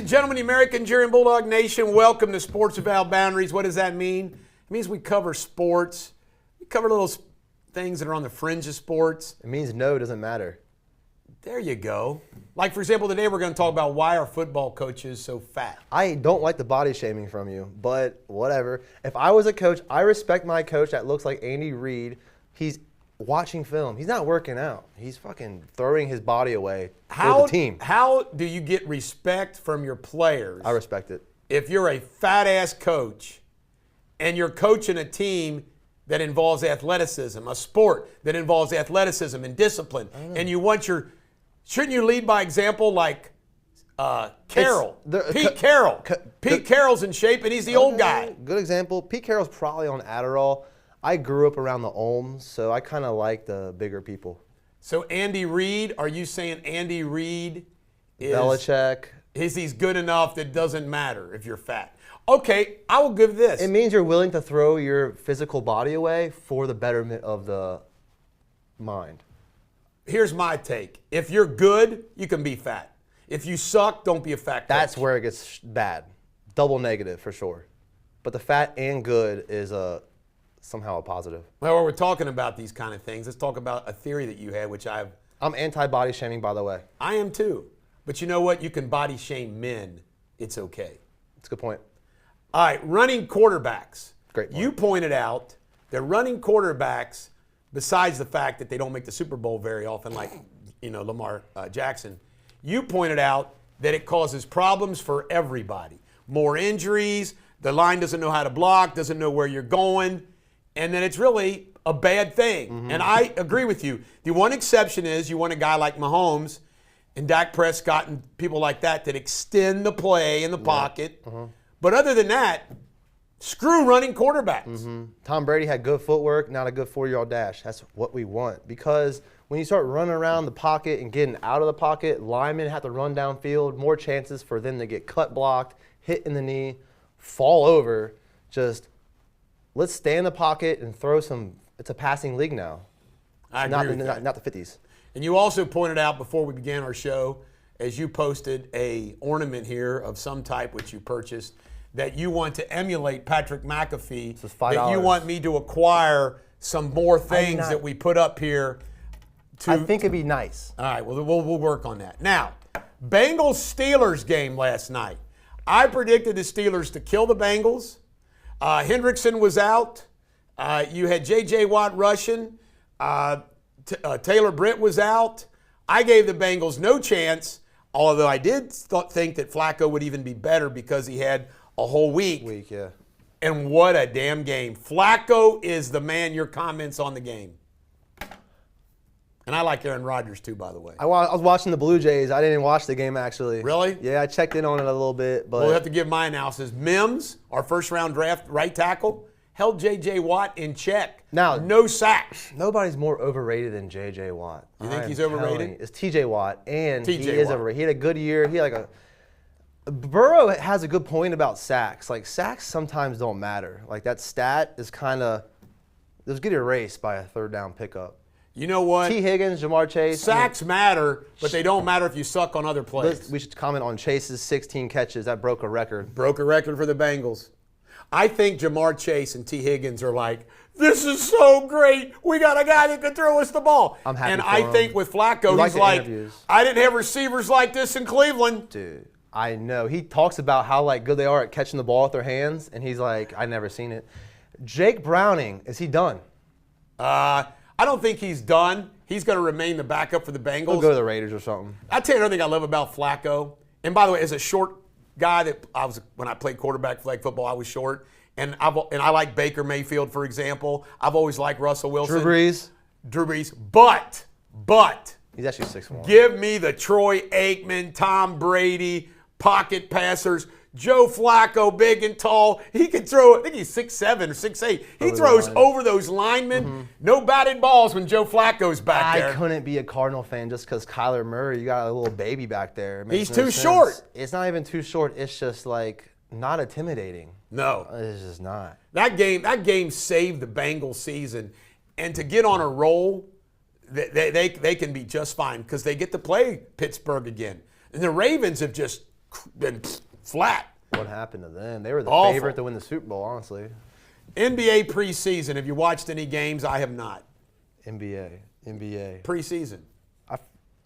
and gentlemen, the American Nigerian Bulldog Nation, welcome to Sports Without Boundaries. What does that mean? It means we cover sports. We cover little things that are on the fringe of sports. It means no doesn't matter. There you go. Like, for example, today we're going to talk about why are football coaches so fat. I don't like the body shaming from you, but whatever. If I was a coach, I respect my coach that looks like Andy Reid. He's watching film. He's not working out. He's fucking throwing his body away for the team. How do you get respect from your players? I respect it. If you're a fat-ass coach and you're coaching a team that involves athleticism, a sport that involves athleticism and discipline, and you want your – shouldn't you lead by example like Carroll? Pete Carroll. Pete Carroll's in shape, and he's the old guy. Good example. Pete Carroll's probably on Adderall. I grew up around the Olms, so I kind of like the bigger people. So Andy Reid, are you saying Andy Reid is Belichick? He's good enough that it doesn't matter if you're fat? Okay, I will give this. It means you're willing to throw your physical body away for the betterment of the mind. Here's my take. If you're good, you can be fat. If you suck, don't be a fat coach. That's where it gets bad. Double negative for sure. But the fat and good is somehow a positive. Well, we're talking about these kind of things. Let's talk about a theory that you had, which I'm anti-body shaming, by the way. I am too. But you know what? You can body shame men. It's okay. That's a good point. All right, running quarterbacks. Great point. You pointed out that running quarterbacks, besides the fact that they don't make the Super Bowl very often, like Lamar Jackson, you pointed out that it causes problems for everybody. More injuries, the line doesn't know how to block, doesn't know where you're going, and then it's really a bad thing. Mm-hmm. And I agree with you. The one exception is you want a guy like Mahomes and Dak Prescott and people like that extend the play in the pocket. Mm-hmm. But other than that, screw running quarterbacks. Mm-hmm. Tom Brady had good footwork, not a good 4-yard dash. That's what we want. Because when you start running around the pocket and getting out of the pocket, linemen have to run downfield, more chances for them to get cut blocked, hit in the knee, fall over. Just let's stay in the pocket and throw some. It's a passing league now. I agree with that. Not the 50s. And you also pointed out before we began our show, as you posted a ornament here of some type which you purchased, that you want to emulate Patrick McAfee, that you want me to acquire some more things that we put up here. I think it'd be nice. All right, well, we'll work on that. Now, Bengals-Steelers game last night. I predicted the Steelers to kill the Bengals. Hendrickson was out. You had J.J. Watt rushing. Taylor Britt was out. I gave the Bengals no chance, although I did think that Flacco would even be better because he had a whole week. Yeah. And what a damn game. Flacco is the man. Your comments on the game. And I like Aaron Rodgers too, by the way. I was watching the Blue Jays. I didn't watch the game, actually. Really? Yeah, I checked in on it a little bit. But we'll have to give my analysis. Mims, our first-round draft right tackle, held J.J. Watt in check. Now, no sacks. Nobody's more overrated than J.J. Watt. You think he's overrated? It's T.J. Watt, and he is overrated. He had a good year. Burrow has a good point about sacks. Like, sacks sometimes don't matter. Like, that stat is kind of – those get erased by a third-down pickup. You know what? T. Higgins, Jamar Chase. Sacks matter, but they don't matter if you suck on other plays. We should comment on Chase's 16 catches. That broke a record. Broke a record for the Bengals. I think Jamar Chase and T. Higgins are like, this is so great. We got a guy that can throw us the ball. I'm happy and for I him. think with Flacco, he's like, I didn't have receivers like this in Cleveland. Dude, I know. He talks about how good they are at catching the ball with their hands, and he's like, I've never seen it. Jake Browning, is he done? I don't think he's done. He's going to remain the backup for the Bengals. He'll go to the Raiders or something. I'll tell you another thing I love about Flacco. And by the way, as a short guy when I played quarterback flag football, I was short. And I like Baker Mayfield, for example. I've always liked Russell Wilson. Drew Brees. But he's actually 6'1". Give me the Troy Aikman, Tom Brady, pocket passers. Joe Flacco, big and tall. He can throw, I think he's 6'7" or 6'8". He throws over those linemen. Mm-hmm. No batted balls when Joe Flacco's back there. I couldn't be a Cardinal fan just because Kyler Murray, you got a little baby back there. He's too short. It's not even too short. It's just not intimidating. No. It's just not. That game saved the Bengals season. And to get on a roll, they can be just fine because they get to play Pittsburgh again. And the Ravens have just been flat. What happened to them? They were the Awful. favorite to win the Super Bowl, honestly. NBA preseason. Have you watched any games? I have not. NBA. Preseason. I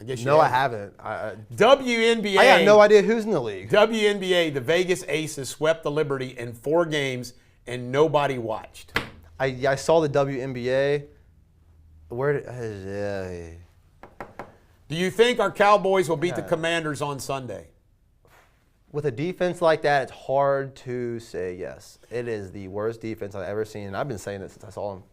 guess you No, I haven't. haven't. WNBA. I got no idea who's in the league. WNBA, the Vegas Aces swept the Liberty in 4 games, and nobody watched. I saw the WNBA. Where? Do you think our Cowboys will beat the Commanders on Sunday? With a defense like that, it's hard to say yes. It is the worst defense I've ever seen, and I've been saying it since I saw them.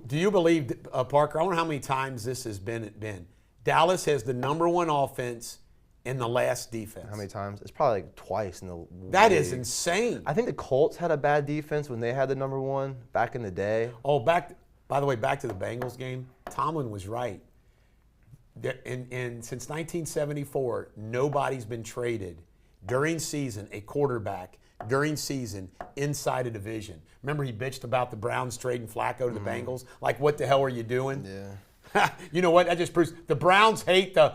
Do you believe, Parker, I don't know how many times this has been. Dallas has the #1 offense in the last defense. How many times? It's probably like twice in the That league. is insane. I think the Colts had a bad defense when they had the #1 back in the day. Oh, by the way, back to the Bengals game. Tomlin was right. And since 1974, nobody's been traded during season, a quarterback during season inside a division. Remember he bitched about the Browns trading Flacco to the Bengals? Like, what the hell are you doing? Yeah. You know what? That just proves the Browns hate the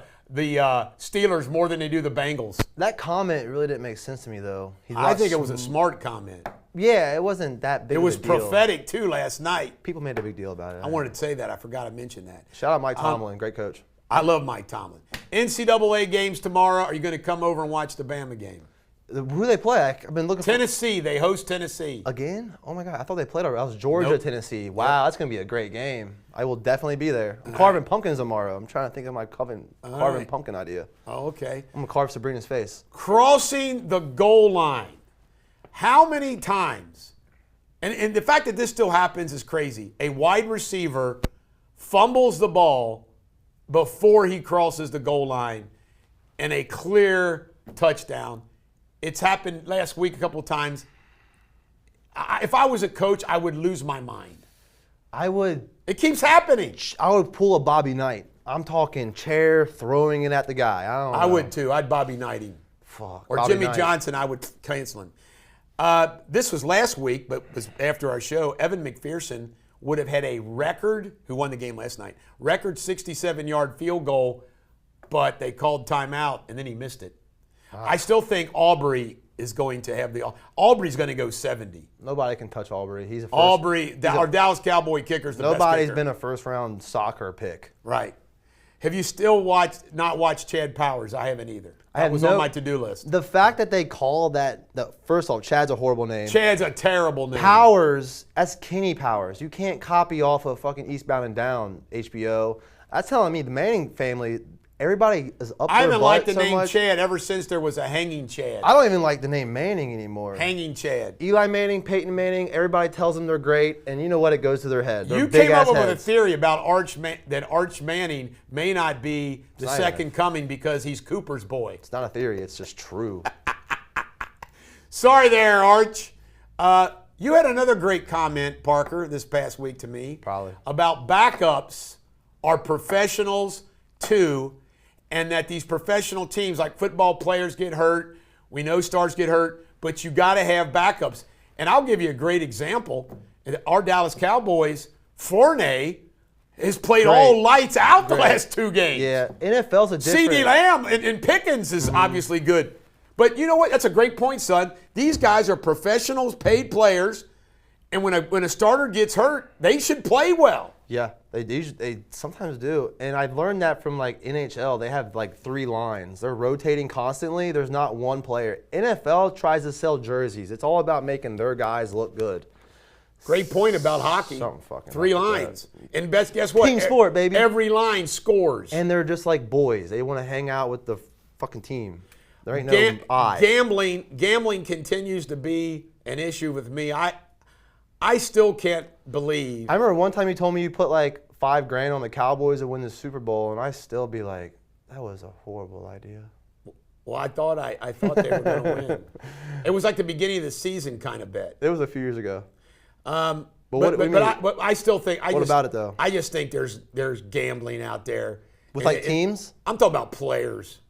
Steelers more than they do the Bengals. That comment really didn't make sense to me, though. I think it was a smart comment. Yeah, it wasn't that big It of was a deal. prophetic, too, last night. People made a big deal about it. I wanted to say that. I forgot to mention that. Shout out Mike Tomlin, great coach. I love Mike Tomlin. NCAA games tomorrow. Are you going to come over and watch the Bama game? Who they play? I've been looking Tennessee. They host Tennessee. Again? Oh my God! I thought they played already. That was Georgia, Nope. Tennessee. Wow, that's gonna be a great game. I will definitely be there. I'm carving pumpkins tomorrow. I'm trying to think of my carving right. pumpkin idea. Oh, okay. I'm gonna carve Sabrina's face. Crossing the goal line. How many times? And the fact that this still happens is crazy. A wide receiver fumbles the ball before he crosses the goal line, and a clear touchdown. It's happened last week a couple of times. If I was a coach, I would lose my mind. I would It keeps happening. pull a Bobby Knight. I'm talking chair, throwing it at the guy. I would too. I'd Bobby Knight him. Fuck. Or Bobby Jimmy Knight. Johnson, I would cancel him. This was last week, but was after our show. Evan McPherson would have had a record, who won the game last night, record 67-yard field goal, but they called timeout, and then he missed it. I still think Aubrey is going to have Aubrey's going to go 70. Nobody can touch Aubrey. He's a first, Our Dallas Cowboy kicker's the best Nobody's kicker. been a first-round soccer pick. Right. Have you still not watched Chad Powers? I haven't either. That was on my to-do list. The fact that they call that, first off, Chad's a horrible name. Chad's a terrible name. Powers, that's Kenny Powers. You can't copy off of fucking Eastbound and Down, HBO. That's telling me the Manning family, everybody is up I their haven't butt liked the so name much. Chad ever since there was a hanging Chad. I don't even like the name Manning anymore. Hanging Chad. Eli Manning, Peyton Manning, everybody tells them they're great, and you know what? It goes to their head. They're You big came up ass with a heads. theory about that Arch Manning may not be the not second coming because he's Cooper's boy. It's not a theory. It's just true. Sorry there, Arch. You had another great comment, Parker, this past week to me. Probably. About backups are professionals too, and that these professional teams, like football players get hurt, we know stars get hurt, but you got to have backups. And I'll give you a great example. Our Dallas Cowboys, Fournette, has played all lights out the last 2 games. Yeah, NFL's a different. CeeDee Lamb and Pickens is obviously good. But you know what? That's a great point, son. These guys are professionals, paid players, and when a starter gets hurt, they should play well. Yeah, they do. They sometimes do, and I've learned that from like NHL. They have like 3 lines. They're rotating constantly. There's not one player. NFL tries to sell jerseys. It's all about making their guys look good. Great point about hockey. Something fucking 3 like that. lines. And guess what? Team sport, baby. Every line scores. And they're just like boys. They want to hang out with the fucking team. There ain't no I. Gambling continues to be an issue with me. I still can't believe. I remember one time you told me you put like $5,000 on the Cowboys to win the Super Bowl, and I still be like, that was a horrible idea. Well, I thought they were going to win. It was like the beginning of the season kind of bet. It was a few years ago. But I still think. What about it though? I just think there's gambling out there With like teams? I'm talking about players.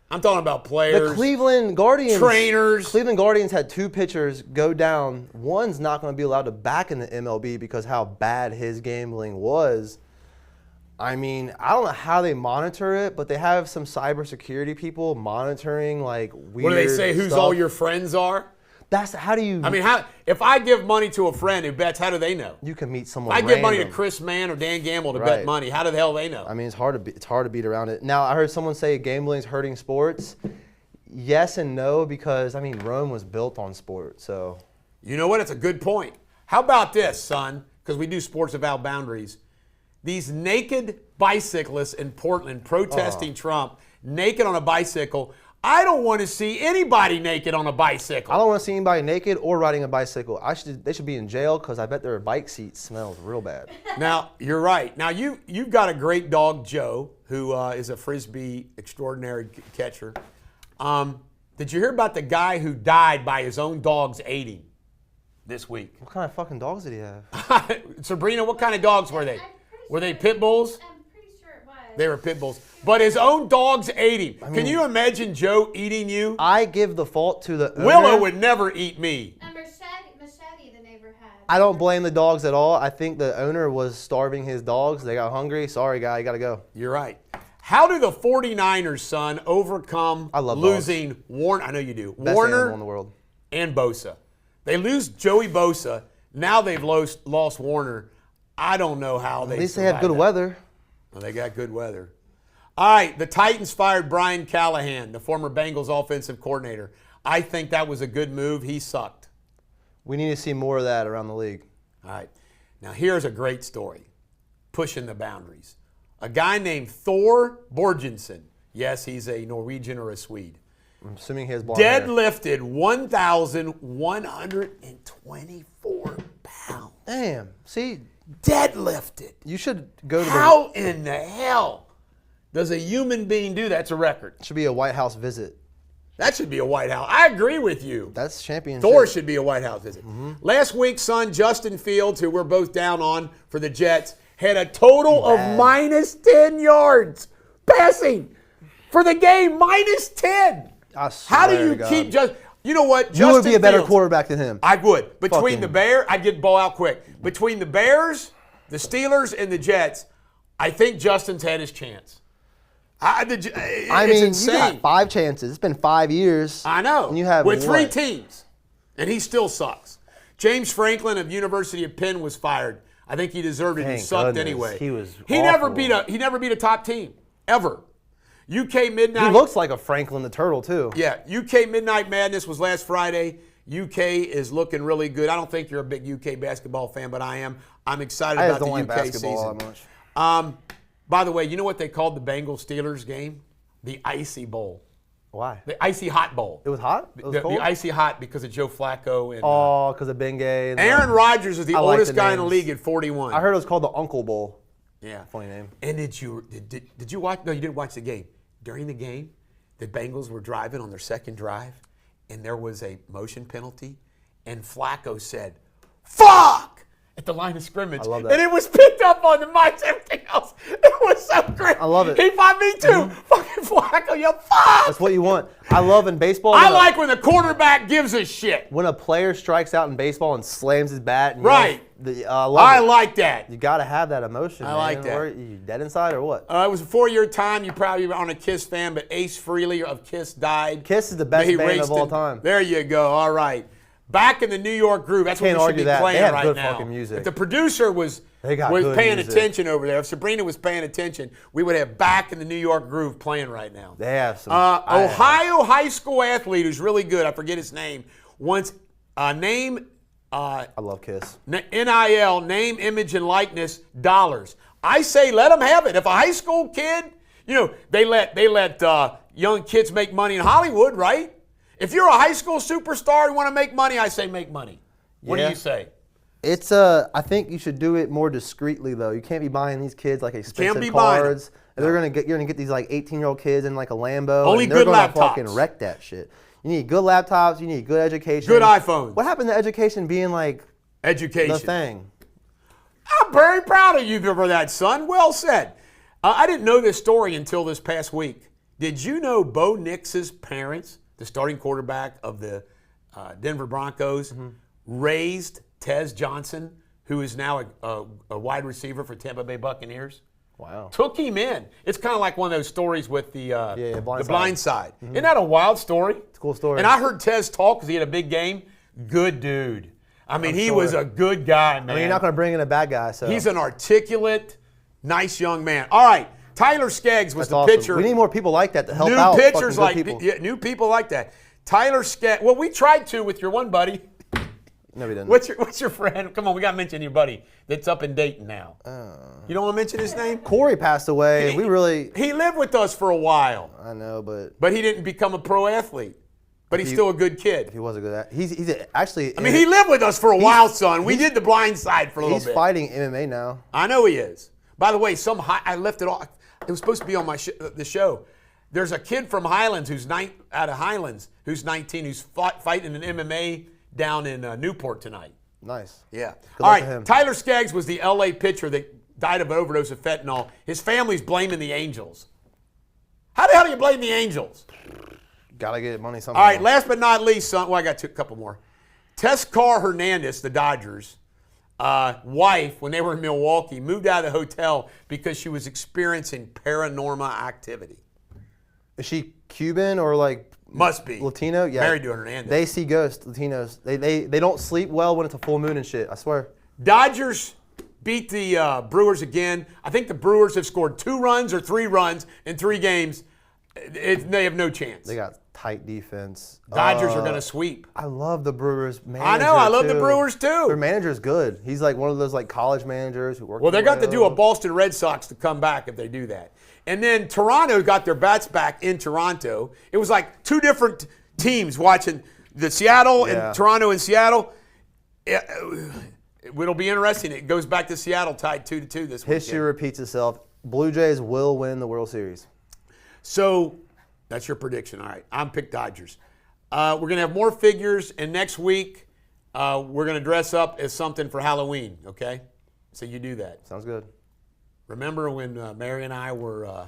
The Cleveland Guardians. Trainers. Cleveland Guardians had 2 pitchers go down. One's not going to be allowed to back in the MLB because how bad his gambling was. I mean, I don't know how they monitor it, but they have some cybersecurity people monitoring like weird What do they say? Who's stuff. all your friends are? That's how do you? I mean, if I give money to a friend who bets, how do they know? you can meet If someone. I give money to random. Chris Mann or Dan Gamble to Right. bet money, how the hell they know? I mean, it's hard to beat around it. Now, I heard someone say gambling's hurting sports. Yes and no, because I mean, Rome was built on sport. So You know what? It's a good point. How about this, son? Because we do Sports Without Boundaries. These naked bicyclists in Portland protesting Trump, naked on a bicycle. I don't want to see anybody naked on a bicycle. I don't want to see anybody naked or riding a bicycle. They should be in jail because I bet their bike seat smells real bad. Now, you're right. Now, you've got a great dog, Joe, who is a Frisbee extraordinary catcher. Did you hear about the guy who died by his own dogs eating this week? What kind of fucking dogs did he have? Sabrina, what kind of dogs were they? Were they pit bulls? I'm pretty sure it was. They were pit bulls. But his own dogs ate him. Can you imagine Joe eating you? I give the fault to the owner. Willow would never eat me. A machete the neighbor had. I don't blame the dogs at all. I think the owner was starving his dogs. They got hungry. Sorry, guy, you got to go. You're right. How do the 49ers, son, overcome I love losing Warner? I know you do. Best Warner animal in the world. and Bosa. They lose Joey Bosa. Now they've lost Warner. I don't know how they. At least they have good survived that. weather. Well, they got good weather. All right, the Titans fired Brian Callahan, the former Bengals offensive coordinator. I think that was a good move. He sucked. We need to see more of that around the league. All right. Now, here's a great story. Pushing the boundaries. A guy named Thor Borgensen. Yes, he's a Norwegian or a Swede. I'm assuming he has blonde hair. Deadlifted 1,124 pounds. Damn. See, Deadlifted. you should go to the. How in the hell does a human being do that? That's a record. Should be a White House visit. That should be a White House. I agree with you. That's championship. Thor should be a White House visit. Last week's son, Justin Fields, who we're both down on for the Jets, had a total of minus 10 yards passing for the game. Minus 10. I swear How do to you God. keep just? You know what? You would Justin be a better Fields, quarterback than him. I would. Between Fucking- the Bears, I'd get the ball out quick. Between the Bears, the Steelers, and the Jets, I think Justin's had his chance. It's mean, insane. you got 5 chances. It's been 5 years. I know. And you have with 3 what? teams, and he still sucks. James Franklin of University of Penn was fired. I think he deserved it. He Thank sucked goodness. anyway. He was He never awful. beat a top team ever. UK Midnight. He looks like a Franklin the Turtle, too. Yeah, UK Midnight Madness was last Friday. UK is looking really good. I don't think you're a big UK basketball fan, but I am. I'm excited I about just don't the like UK basketball season. that much. By the way, you know what they called the Bengals Steelers game? The Icy Bowl. Why? The Icy Hot Bowl. It was hot? It was The cold? Icy Hot because of Joe Flacco and Oh, because of Bengay. And Aaron Rodgers is the I like oldest the guy in the names. league at 41. I heard it was called the Uncle Bowl. Yeah. Funny name. And did you watch? No, you didn't watch the game. During the game, the Bengals were driving on their second drive, and there was a motion penalty, and Flacco said, "Fuck!" at the line of scrimmage. I love that. And it was picked up on the mics, everything else. It was so great. I love it. He fought me too. Fucking Flacco, you fuck! That's what you want. I love in baseball. I like when the quarterback gives a shit. when a player strikes out in baseball and slams his bat. And Right. I love I it. like that. You got to have that emotion. I like man. that. Or, you dead inside or what? It was a 4-year time. You probably were on a Kiss fan, but Ace Frehley of Kiss died. Kiss is the best He band raced of all in- time. There you go. All right. Back in the New York groove. That's what Can't we should argue be that. They playing have right good now. fucking music. If the producer was They got good paying music. attention over there, if Sabrina was paying attention, we would have Back in the New York groove playing right now. They have some. Ohio high school athlete who's really good. I forget his name. Wants name. I love Kiss. NIL, name, image, and likeness, dollars. I say let them have it. If a high school kid, they let young kids make money in Hollywood, right? If you're a high school superstar and want to make money, I say make money. What do Yeah. you say? It's I think you should do it more discreetly though. You can't be buying these kids like expensive be buying cards. And you're gonna get these like 18-year-old kids in like a Lambo. Only and they're good gonna laptops. fucking wreck that shit. You need good laptops. You need good education. Good iPhones. What happened to education being like Education. the thing? I'm very proud of you for that, son. Well said. I didn't know this story until this past week. Did you know Bo Nix's parents, the starting quarterback of the Denver Broncos, raised Tez Johnson, who is now a wide receiver for Tampa Bay Buccaneers? Wow. Took him in. It's kind of like one of those stories with the blind side. Mm-hmm. Isn't that a wild story? It's a cool story. And I heard Tez talk because he had a big game. Good dude. I mean, he sure. was a good guy, man. I mean, you're not going to bring in a bad guy. So He's an articulate, nice young man. All right, Tyler Skaggs was That's the awesome. pitcher. We need more people like that to help New out. pitchers fucking like good people. yeah, new people like that. Tyler Skaggs. Well, we tried to with your one buddy. No, we didn't. What's your friend? Come on, we got to mention your buddy that's up in Dayton now. You don't want to mention his name? Corey passed away. He lived with us for a while, I know, but he didn't become a pro athlete. But he's still a good kid. he was a good. He's actually. I mean, he lived with us for a while, son. We did the blind side for a little bit. He's fighting MMA now. I know he is. By the way, I left it off. It was supposed to be on the show. There's a kid from Highlands out of Highlands who's 19 who's fighting in MMA down in Newport tonight. Nice. Yeah. Good All luck right. to him. Tyler Skaggs was the LA pitcher that died of an overdose of fentanyl. His family's blaming the Angels. How the hell do you blame the Angels? Gotta get money somehow. All right. Last but not least, son. Well, I got a couple more. Tescar Hernandez, the Dodgers wife, when they were in Milwaukee, moved out of the hotel because she was experiencing paranormal activity. Is she Cuban or like Must be. Latino? Yeah. Married to Hernandez. They see ghosts, Latinos. They don't sleep well when it's a full moon and shit. I swear. Dodgers beat the Brewers again. I think the Brewers have scored 2 runs or 3 runs in 3 games. They have no chance. They got tight defense. Dodgers are going to sweep. I love the Brewers manager. I know. I love the Brewers too. Their manager's good. He's like one of those like college managers who work. Well, they got to do a Boston Red Sox to come back if they do that. And then Toronto got their bats back in Toronto. It was like 2 different teams watching the Seattle and Toronto and Seattle. It'll be interesting. It goes back to Seattle tied 2-2 this weekend. History repeats itself. Blue Jays will win the World Series. So that's your prediction. All right. I'm picked Dodgers. We're going to have more figures, and next week we're going to dress up as something for Halloween, okay? So you do that. Sounds good. Remember when Mary and I were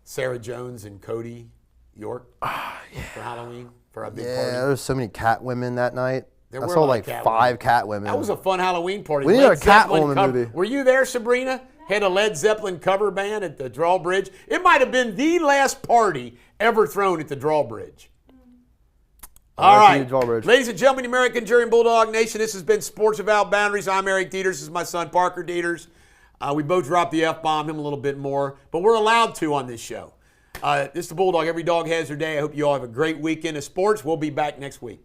Sarah Jones and Cody York for Halloween for our big Yeah, party? there was so many cat women that night. There I were a saw lot of like cat 5 women. cat women. That was a fun Halloween party. We need Led a Cat Zeppelin Woman movie. Were you there, Sabrina? Had a Led Zeppelin cover band at the Drawbridge. It might have been the last party ever thrown at the Drawbridge. All right. Drawbridge. Ladies and gentlemen, American Jury and Bulldog Nation, this has been Sports Without Boundaries. I'm Eric Deters. This is my son, Parker Deters. We both dropped the F-bomb, him a little bit more, but we're allowed to on this show. This is the Bulldog. Every dog has their day. I hope you all have a great weekend of sports. We'll be back next week.